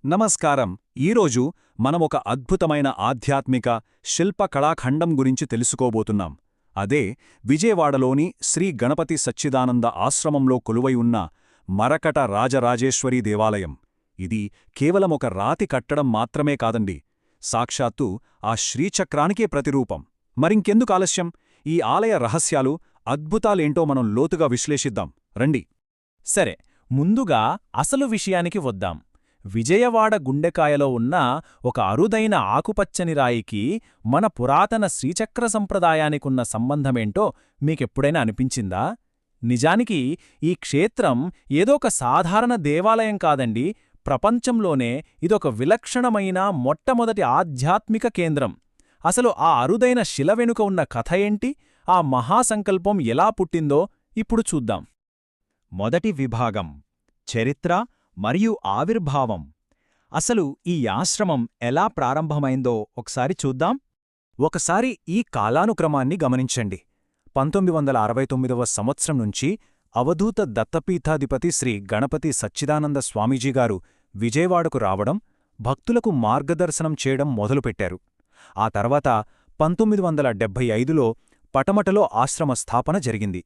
నమస్కారం. ఈరోజు మనమొక అద్భుతమైన ఆధ్యాత్మిక శిల్పకళాఖండం గురించి తెలుసుకోబోతున్నాం. అదే విజయవాడలోని శ్రీ గణపతి సచ్చిదానంద ఆశ్రమంలో కొలువై ఉన్న మరకట రాజరాజేశ్వరీ దేవాలయం. ఇది కేవలమొక రాతి కట్టడం మాత్రమే కాదండి, సాక్షాత్తు ఆ శ్రీచక్రానికే ప్రతిరూపం. మరింకెందుకాలస్యం, ఈ ఆలయ రహస్యాలు, అద్భుతాలేంటో మనం లోతుగా విశ్లేషిద్దాం రండి. సరే, ముందుగా అసలు విషయానికి వద్దాం. విజయవాడ గుండెకాయలో ఉన్న ఒక అరుదైన ఆకుపచ్చని రాయికి మన పురాతన శ్రీచక్ర సంప్రదాయానికున్న సంబంధమేంటో మీకెప్పుడైనా అనిపించిందా? నిజానికి ఈ క్షేత్రం ఏదోక సాధారణ దేవాలయం కాదండి, ప్రపంచంలోనే ఇదొక విలక్షణమైన మొట్టమొదటి ఆధ్యాత్మిక కేంద్రం. అసలు ఆ అరుదైన శిల వెనుక ఉన్న కథ ఏంటి, ఆ మహాసంకల్పం ఎలా పుట్టిందో ఇప్పుడు చూద్దాం. మొదటి విభాగం: చరిత్ర మరియు ఆవిర్భావం. అసలు ఈ ఆశ్రమం ఎలా ప్రారంభమైందో ఒకసారి చూద్దాం. ఒకసారి ఈ కాలానుక్రమాన్ని గమనించండి. 1969వ సంవత్సరం నుంచి అవధూత దత్తపీఠాధిపతి శ్రీ గణపతి సచ్చిదానంద స్వామీజీగారు విజయవాడకు రావడం, భక్తులకు మార్గదర్శనం చేయడం మొదలుపెట్టారు. ఆ తర్వాత 1975లో పటమటలో ఆశ్రమ స్థాపన జరిగింది.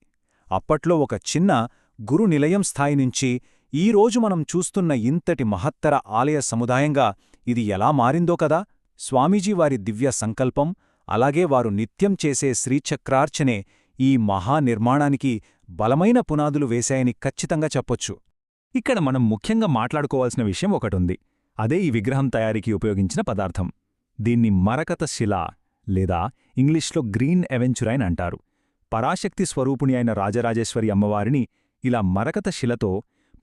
అప్పట్లో ఒక చిన్న గురు నిలయం స్థాయి నుంచి ఈరోజు మనం చూస్తున్న ఇంతటి మహత్తర ఆలయ సముదాయంగా ఇది ఎలా మారిందో కదా. స్వామీజీ వారి దివ్య సంకల్పం, అలాగే వారు నిత్యం చేసే శ్రీచక్రార్చనే ఈ మహానిర్మాణానికి బలమైన పునాదులు వేశాయని ఖచ్చితంగా చెప్పొచ్చు. ఇక్కడ మనం ముఖ్యంగా మాట్లాడుకోవాల్సిన విషయం ఒకటుంది. అదే ఈ విగ్రహం తయారీకి ఉపయోగించిన పదార్థం. దీన్ని మరకత శిల లేదా ఇంగ్లీష్లో గ్రీన్ ఎవెంచురైన్ అంటారు. పరాశక్తి స్వరూపుణి అయిన రాజరాజేశ్వరి అమ్మవారిని ఇలా మరకత శిలతో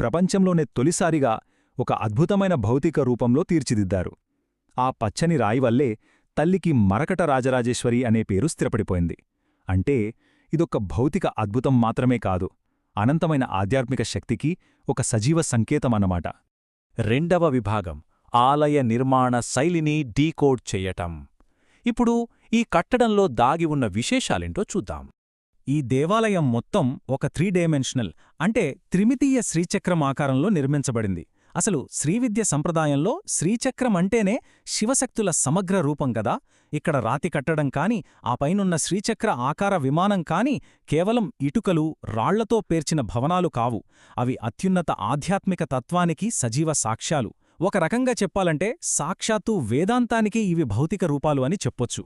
ప్రపంచంలోనే తొలిసారిగా ఒక అద్భుతమైన భౌతిక రూపంలో తీర్చిదిద్దారు. ఆ పచ్చని రాయి వల్లే తల్లికి మరకట రాజరాజేశ్వరి అనే పేరు స్థిరపడిపోయింది. అంటే ఇదొక్క భౌతిక అద్భుతం మాత్రమే కాదు, అనంతమైన ఆధ్యాత్మిక శక్తికి ఒక సజీవ సంకేతమన్నమాట. రెండవ విభాగం: ఆలయ నిర్మాణ శైలిని డీకోడ్ చెయ్యటం. ఇప్పుడు ఈ కట్టడంలో దాగి ఉన్న విశేషాలేంటో చూద్దాం. ఈ దేవాలయం మొత్తం ఒక 3 డైమెన్షనల్ అంటే త్రిమితీయ శ్రీచక్రం ఆకారంలో నిర్మించబడింది. అసలు శ్రీవిద్య సంప్రదాయంలో శ్రీచక్రం అంటేనే శివశక్తుల సమగ్ర రూపం గదా. ఇక్కడ రాతి కట్టడం కాని, ఆ పైనున్న శ్రీచక్ర ఆకార విమానం కాని కేవలం ఇటుకలు, రాళ్లతో పేర్చిన భవనాలు కావు. అవి అత్యున్నత ఆధ్యాత్మిక తత్వానికి సజీవ సాక్ష్యాలు. ఒక రకంగా చెప్పాలంటే సాక్షాత్తు వేదాంతానికి ఇవి భౌతిక రూపాలు అని చెప్పొచ్చు.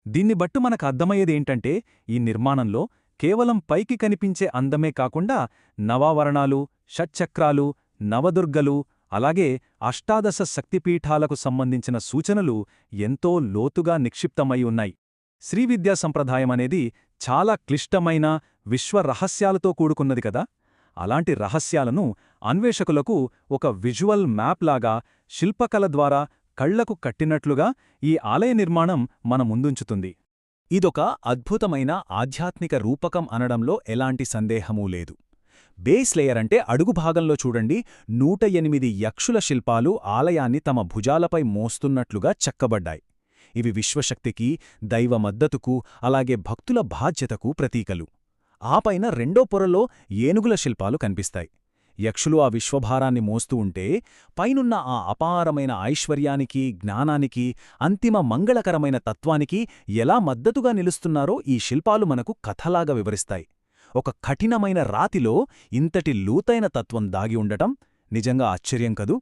దీన్ని బట్టు మనకు అర్థమయ్యేదేంటంటే, ఈ నిర్మాణంలో కేవలం పైకి కనిపించే అందమే కాకుండా నవావరణాలు, షట్చక్రాలు, నవదుర్గలు, అలాగే అష్టాదశ శక్తిపీఠాలకు సంబంధించిన సూచనలు ఎంతో లోతుగా నిక్షిప్తమై ఉన్నాయి. శ్రీవిద్యా సంప్రదాయమనేది చాలా క్లిష్టమైన విశ్వరహస్యాలతో కూడుకున్నది కదా. అలాంటి రహస్యాలను అన్వేషకులకు ఒక విజువల్ మ్యాప్లాగా, శిల్పకళ ద్వారా కళ్లకు కట్టినట్లుగా ఈ ఆలయ నిర్మాణం మన ముందుంచుతుంది. ఇదొక అద్భుతమైన ఆధ్యాత్మిక రూపకం అనడంలో ఎలాంటి సందేహమూ లేదు. బేస్ లేయర్ అంటే అడుగు భాగంలో చూడండి, 108 యక్షుల శిల్పాలు ఆలయాన్ని తమ భుజాలపై మోస్తున్నట్లుగా చెక్కబడ్డాయి. ఇవి విశ్వశక్తికి, దైవ మద్దతుకు, అలాగే భక్తుల బాధ్యతకు ప్రతీకలు. ఆపైన రెండో పొరలో ఏనుగుల శిల్పాలు కనిపిస్తాయి. యక్షులు ఆ విశ్వభారాన్ని మోస్తూ ఉంటే పైనున్న ఆ అపారమైన ఐశ్వర్యానికి, జ్ఞానానికి, అంతిమ మంగళకరమైన తత్వానికి ఎలా మద్దతుగా నిలుస్తున్నారో ఈ శిల్పాలు మనకు కథలాగా వివరిస్తాయి. ఒక కఠినమైన రాతిలో ఇంతటి లోతైన తత్వం దాగి ఉండటం నిజంగా ఆశ్చర్యం కదూ.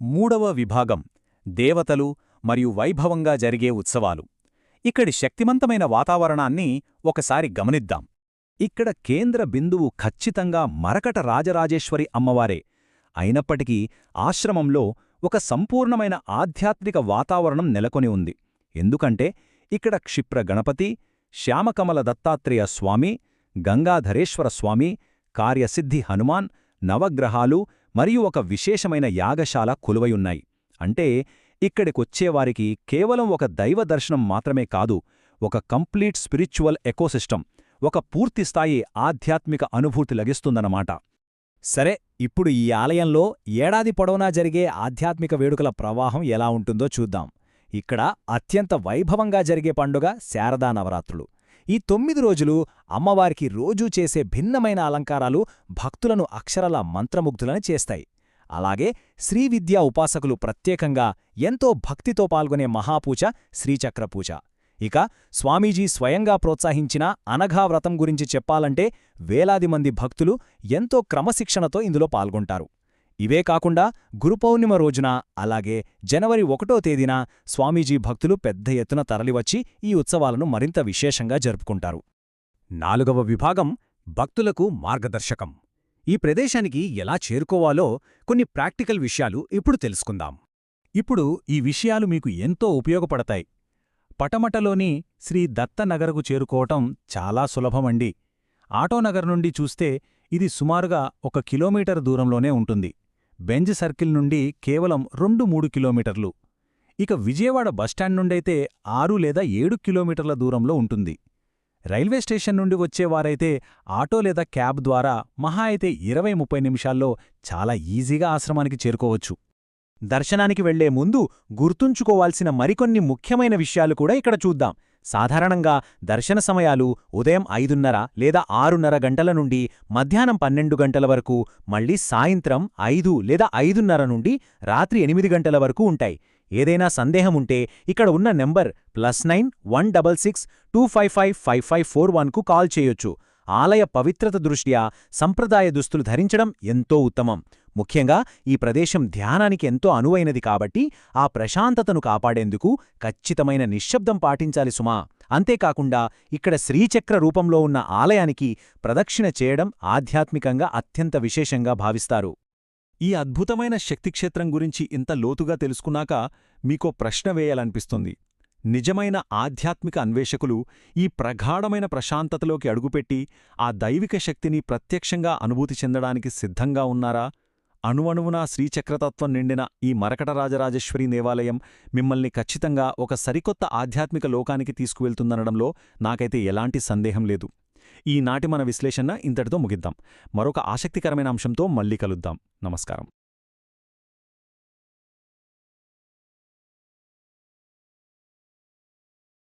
మూడవ విభాగం: దేవతలు మరియు వైభవంగా జరిగే ఉత్సవాలు. ఇక్కడి శక్తిమంతమైన వాతావరణాన్ని ఒకసారి గమనిద్దాం. ఇక్కడ కేంద్ర బిందువు ఖచ్చితంగా మరకట రాజరాజేశ్వరి అమ్మవారే. అయినప్పటికీ ఆశ్రమంలో ఒక సంపూర్ణమైన ఆధ్యాత్మిక వాతావరణం నెలకొని ఉంది. ఎందుకంటే ఇక్కడ క్షిప్ర గణపతి, శ్యామకమల దత్తాత్రేయ స్వామి, గంగాధరేశ్వర స్వామి, కార్యసిద్ధి హనుమాన్, నవగ్రహాలు మరియు ఒక విశేషమైన యాగశాల కొలువయున్నాయి. అంటే ఇక్కడికొచ్చేవారికి కేవలం ఒక దైవ దర్శనం మాత్రమే కాదు, ఒక కంప్లీట్ స్పిరిచువల్ ఎకోసిస్టమ్, ఒక పూర్తిస్థాయి ఆధ్యాత్మిక అనుభూతి లభిస్తుందన్నమాట. సరే, ఇప్పుడు ఈ ఆలయంలో ఏడాది పొడవునా జరిగే ఆధ్యాత్మిక వేడుకల ప్రవాహం ఎలా ఉంటుందో చూద్దాం. ఇక్కడ అత్యంత వైభవంగా జరిగే పండుగ శారదా నవరాత్రులు. ఈ 9 రోజులు అమ్మవారికి రోజూ చేసే భిన్నమైన అలంకారాలు భక్తులను అక్షరాల మంత్రముగ్ధులని చేస్తాయి. అలాగే శ్రీవిద్యా ఉపాసకులు ప్రత్యేకంగా ఎంతో భక్తితో పాల్గొనే మహాపూజ శ్రీచక్రపూజ. ఇక స్వామీజీ స్వయంగా ప్రోత్సహించిన అనఘావ్రతం గురించి చెప్పాలంటే వేలాది మంది భక్తులు ఎంతో క్రమశిక్షణతో ఇందులో పాల్గొంటారు. ఇవే కాకుండా గురుపౌర్ణిమ రోజున అలాగే జనవరి 1వ తేదీన స్వామీజీ భక్తులు పెద్ద ఎత్తున తరలివచ్చి ఈ ఉత్సవాలను మరింత విశేషంగా జరుపుకుంటారు. 4వ విభాగం భక్తులకు మార్గదర్శకం. ఈ ప్రదేశానికి ఎలా చేరుకోవాలో కొన్ని ప్రాక్టికల్ విషయాలు ఇప్పుడు తెలుసుకుందాం. ఇప్పుడు ఈ విషయాలు మీకు ఎంతో ఉపయోగపడతాయి. పటమటలోని శ్రీ దత్తనగర్కు చేరుకోవటం చాలా సులభమండి. ఆటోనగర్ నుండి చూస్తే ఇది సుమారుగా 1 కిలోమీటర్ దూరంలోనే ఉంటుంది. బెంజ్ సర్కిల్ నుండి కేవలం 2-3 కిలోమీటర్లు. ఇక విజయవాడ బస్టాండ్ నుండైతే 6 లేదా 7 కిలోమీటర్ల దూరంలో ఉంటుంది. రైల్వే స్టేషన్ నుండి వచ్చేవారైతే ఆటో లేదా క్యాబ్ ద్వారా మహా అయితే 20-30 నిమిషాల్లో చాలా ఈజీగా ఆశ్రమానికి చేరుకోవచ్చు. దర్శనానికి వెళ్లే ముందు గుర్తుంచుకోవాల్సిన మరికొన్ని ముఖ్యమైన విషయాలు కూడా ఇక్కడ చూద్దాం. సాధారణంగా దర్శన సమయాలు ఉదయం 5:30 లేదా 6:30 గంటల నుండి మధ్యాహ్నం 12 గంటల వరకు, మళ్లీ సాయంత్రం 5 లేదా 5:30 నుండి రాత్రి 8 గంటల వరకు ఉంటాయి. ఏదైనా సందేహముంటే ఇక్కడ ఉన్న నెంబర్ +9 166 255 5541కు కాల్ చేయొచ్చు. ఆలయ పవిత్రత దృష్ట్యా సంప్రదాయ దుస్తులు ధరించడం ఎంతో ఉత్తమం. ముఖ్యంగా ఈ ప్రదేశం ధ్యానానికి ఎంతో అనువైనది కాబట్టి ఆ ప్రశాంతతను కాపాడేందుకు ఖచ్చితమైన నిశ్శబ్దం పాటించాలి సుమా. అంతేకాకుండా ఇక్కడ శ్రీచక్ర రూపంలో ఉన్న ఆలయానికి ప్రదక్షిణ చేయడం ఆధ్యాత్మికంగా అత్యంత విశేషంగా భావిస్తారు. ఈ అద్భుతమైన శక్తిక్షేత్రం గురించి ఇంత లోతుగా తెలుసుకున్నాక మీకో ప్రశ్న వేయాలనిపిస్తుంది. నిజమైన ఆధ్యాత్మిక అన్వేషకులు ఈ ప్రగాఢమైన ప్రశాంతతలోకి అడుగుపెట్టి ఆ దైవిక శక్తిని ప్రత్యక్షంగా అనుభూతి చెందడానికి సిద్ధంగా ఉన్నారా? అణువణువునా శ్రీచక్రతత్వం నిండిన ఈ మరకటరాజరాజేశ్వరీ దేవాలయం మిమ్మల్ని ఖచ్చితంగా ఒక సరికొత్త ఆధ్యాత్మిక లోకానికి తీసుకువెళ్తుందనడంలో నాకైతే ఎలాంటి సందేహం లేదు. ఈనాటి మన విశ్లేషణ ఇంతటితో ముగిద్దాం. మరొక ఆసక్తికరమైన అంశంతో మళ్ళీ కలుద్దాం. నమస్కారం.